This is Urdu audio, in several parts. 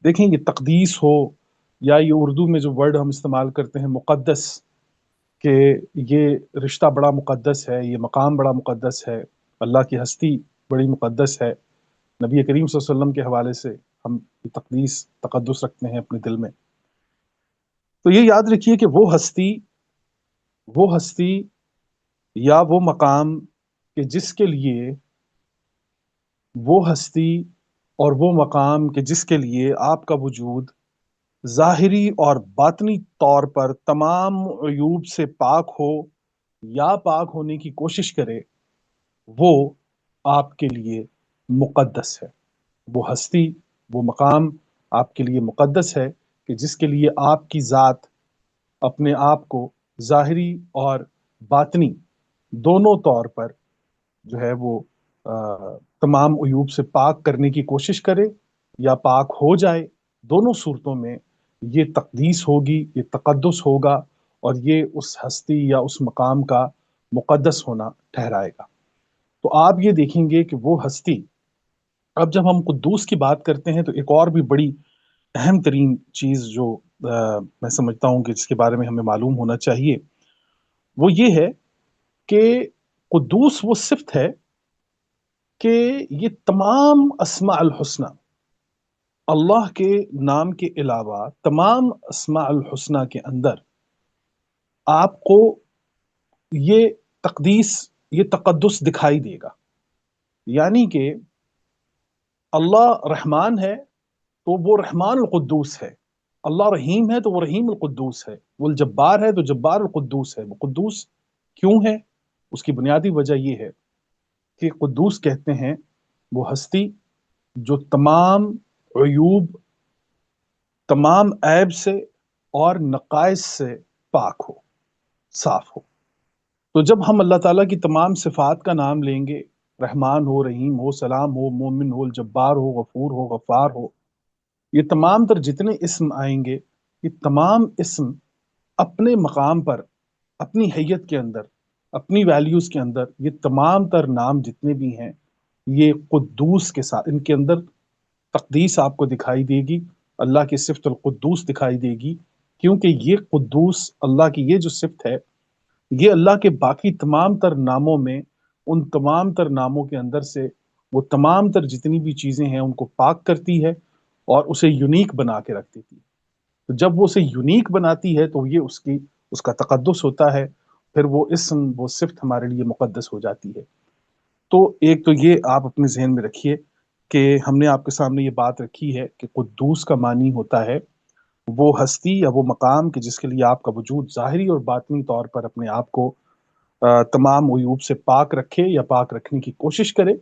دیکھیں یہ تقدیس ہو یا یہ اردو میں جو ورڈ ہم استعمال کرتے ہیں مقدس، کہ یہ رشتہ بڑا مقدس ہے، یہ مقام بڑا مقدس ہے، اللہ کی ہستی بڑی مقدس ہے، نبی کریم صلی اللہ علیہ وسلم کے حوالے سے ہم یہ تقدیس تقدس رکھتے ہیں اپنے دل میں. تو یہ یاد رکھیے کہ وہ ہستی یا وہ مقام کہ جس کے لیے وہ ہستی اور وہ مقام کہ جس کے لیے آپ کا وجود ظاہری اور باطنی طور پر تمام عیوب سے پاک ہو یا پاک ہونے کی کوشش کرے، وہ آپ کے لیے مقدس ہے. وہ ہستی، وہ مقام آپ کے لیے مقدس ہے کہ جس کے لیے آپ کی ذات اپنے آپ کو ظاہری اور باطنی دونوں طور پر جو ہے وہ تمام عیوب سے پاک کرنے کی کوشش کرے یا پاک ہو جائے. دونوں صورتوں میں یہ تقدیس ہوگی، یہ تقدس ہوگا، اور یہ اس ہستی یا اس مقام کا مقدس ہونا ٹھہرائے گا. تو آپ یہ دیکھیں گے کہ وہ ہستی، اب جب ہم قدوس کی بات کرتے ہیں تو ایک اور بھی بڑی اہم ترین چیز جو میں سمجھتا ہوں کہ جس کے بارے میں ہمیں معلوم ہونا چاہیے، وہ یہ ہے کہ قدوس وہ صفت ہے کہ یہ تمام اسماء الحسنہ، اللہ کے نام کے علاوہ تمام اسماء الحسنہ کے اندر آپ کو یہ تقدیس، یہ تقدس دکھائی دے گا. یعنی کہ اللہ رحمان ہے تو وہ رحمان القدوس ہے، اللہ رحیم ہے تو وہ رحیم القدوس ہے، وہ الجبار ہے تو جبار القدوس ہے. وہ قدوس کیوں ہے؟ اس کی بنیادی وجہ یہ ہے کہ قدوس کہتے ہیں وہ ہستی جو تمام عیوب، تمام عیب سے اور نقائص سے پاک ہو، صاف ہو. تو جب ہم اللہ تعالیٰ کی تمام صفات کا نام لیں گے، رحمان ہو، رحیم ہو، سلام ہو، مومن ہو، الجبار ہو، غفور ہو، غفار ہو، یہ تمام تر جتنے اسم آئیں گے، یہ تمام اسم اپنے مقام پر، اپنی حیت کے اندر، اپنی ویلیوز کے اندر، یہ تمام تر نام جتنے بھی ہیں یہ قدوس کے ساتھ، ان کے اندر تقدیس آپ کو دکھائی دے گی، اللہ کی صفت القدوس دکھائی دے گی. کیونکہ یہ قدوس اللہ کی یہ جو صفت ہے، یہ اللہ کے باقی تمام تر ناموں میں، ان تمام تر ناموں کے اندر سے وہ تمام تر جتنی بھی چیزیں ہیں ان کو پاک کرتی ہے اور اسے یونیک بنا کے رکھ دیتی ہے. تو جب وہ اسے یونیک بناتی ہے تو یہ اس کا تقدس ہوتا ہے، پھر وہ اسم، وہ صفت ہمارے لیے مقدس ہو جاتی ہے. تو ایک تو یہ آپ اپنے ذہن میں رکھیے کہ ہم نے آپ کے سامنے یہ بات رکھی ہے کہ قدوس کا معنی ہوتا ہے وہ ہستی یا وہ مقام کہ جس کے لیے آپ کا وجود ظاہری اور باطنی طور پر اپنے آپ کو تمام عیوب سے پاک رکھے یا پاک رکھنے کی کوشش کرے.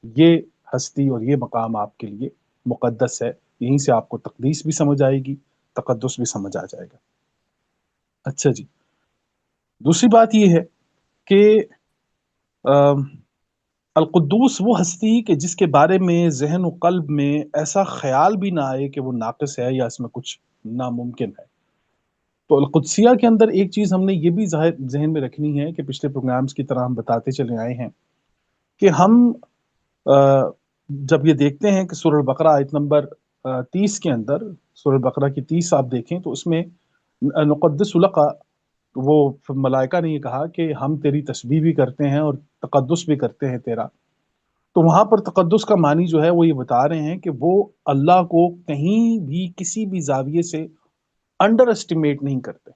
یہ ہستی اور یہ مقام آپ کے لیے مقدس ہے. یہیں سے آپ کو تقدیس بھی سمجھ آئے گی، تقدس بھی سمجھ آ جائے گا. اچھا جی، دوسری بات یہ ہے کہ القدوس وہ ہستی کہ جس کے بارے میں ذہن و قلب میں ایسا خیال بھی نہ آئے کہ وہ ناقص ہے یا اس میں کچھ ناممکن ہے. تو القدسیہ کے اندر ایک چیز ہم نے یہ بھی ذہن میں رکھنی ہے کہ پچھلے پروگرامز کی طرح ہم بتاتے چلے آئے ہیں کہ ہم جب یہ دیکھتے ہیں کہ سورہ البقرہ آیت نمبر 30 کے اندر، سورہ البقرہ کی 30 آپ دیکھیں تو اس میں نقدس لک، وہ ملائکہ نے یہ کہا کہ ہم تیری تسبیح بھی کرتے ہیں اور تقدس بھی کرتے ہیں تیرا. تو وہاں پر تقدس کا معنی جو ہے وہ یہ بتا رہے ہیں کہ وہ اللہ کو کہیں بھی کسی بھی زاویے سے انڈر اسٹیمیٹ نہیں کرتے.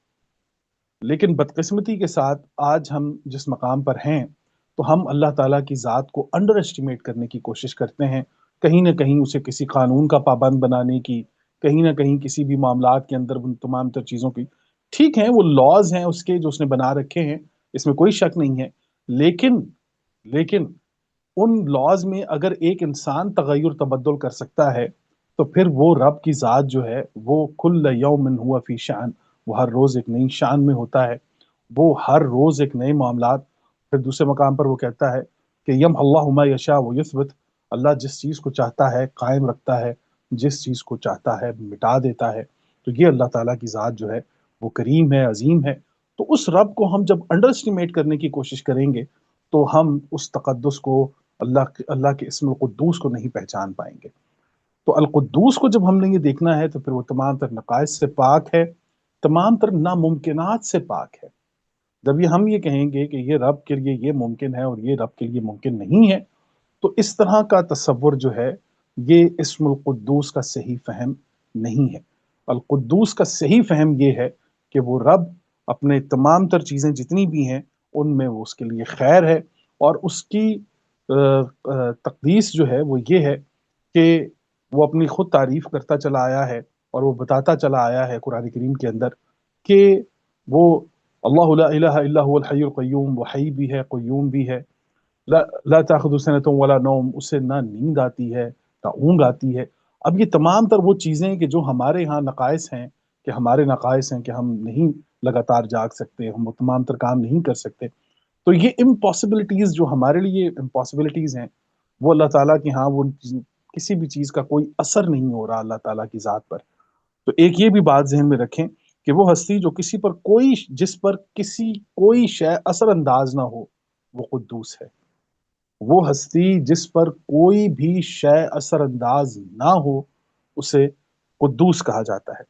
لیکن بدقسمتی کے ساتھ آج ہم جس مقام پر ہیں تو ہم اللہ تعالیٰ کی ذات کو انڈر اسٹیمیٹ کرنے کی کوشش کرتے ہیں، کہیں نہ کہیں اسے کسی قانون کا پابند بنانے کی، کہیں نہ کہیں کسی بھی معاملات کے اندر ان تمام تر چیزوں کی. ٹھیک ہے، وہ لاز ہیں اس کے جو اس نے بنا رکھے ہیں، اس میں کوئی شک نہیں ہے. لیکن ان لاز میں اگر ایک انسان تغیر تبدل کر سکتا ہے تو پھر وہ رب کی ذات جو ہے وہ کل یوم ہوا فی شان، وہ ہر روز ایک نئی شان میں ہوتا ہے، وہ ہر روز ایک نئے معاملات. پھر دوسرے مقام پر وہ کہتا ہے کہ یم اللہ ما یشاء و یثبت، اللہ جس چیز کو چاہتا ہے قائم رکھتا ہے، جس چیز کو چاہتا ہے مٹا دیتا ہے. تو یہ اللہ تعالیٰ کی ذات جو ہے وہ کریم ہے، عظیم ہے. تو اس رب کو ہم جب انڈر اسٹیمیٹ کرنے کی کوشش کریں گے تو ہم اس تقدس کو، اللہ کے اسم القدوس کو نہیں پہچان پائیں گے. تو القدوس کو جب ہم نے یہ دیکھنا ہے تو پھر وہ تمام تر نقائص سے پاک ہے، تمام تر ناممکنات سے پاک ہے۔ جب ہم یہ کہیں گے کہ یہ رب کے لیے یہ ممکن ہے اور یہ رب کے لیے ممکن نہیں ہے، تو اس طرح کا تصور جو ہے یہ اسم القدوس کا صحیح فہم نہیں ہے۔ القدوس کا صحیح فہم یہ ہے کہ وہ رب اپنے تمام تر چیزیں جتنی بھی ہیں ان میں وہ اس کے لیے خیر ہے، اور اس کی تقدیس جو ہے وہ یہ ہے کہ وہ اپنی خود تعریف کرتا چلا آیا ہے، اور وہ بتاتا چلا آیا ہے قرآن کریم کے اندر کہ وہ اللہ لا الہ الا هو الحی القیوم، وہ حی بھی ہے، قیوم بھی ہے، لا تاخذ سنۃ ولا نوم، اسے نہ نیند آتی ہے نہ اونگ آتی ہے۔ اب یہ تمام تر وہ چیزیں کہ جو ہمارے ہاں نقائص ہیں، کہ ہمارے نقائص ہیں کہ ہم نہیں لگاتار جاگ سکتے، ہم وہ تمام تر کام نہیں کر سکتے، تو یہ امپاسبلٹیز جو ہمارے لیے امپاسبلٹیز ہیں، وہ اللہ تعالیٰ کی ہاں وہ کسی بھی چیز کا کوئی اثر نہیں ہو رہا اللہ تعالیٰ کی ذات پر۔ تو ایک یہ بھی بات ذہن میں رکھیں کہ وہ ہستی جو کسی پر کوئی، جس پر کسی کوئی شے اثر انداز نہ ہو، وہ قدوس ہے۔ وہ ہستی جس پر کوئی بھی شے اثر انداز نہ ہو، اسے قدوس کہا جاتا ہے۔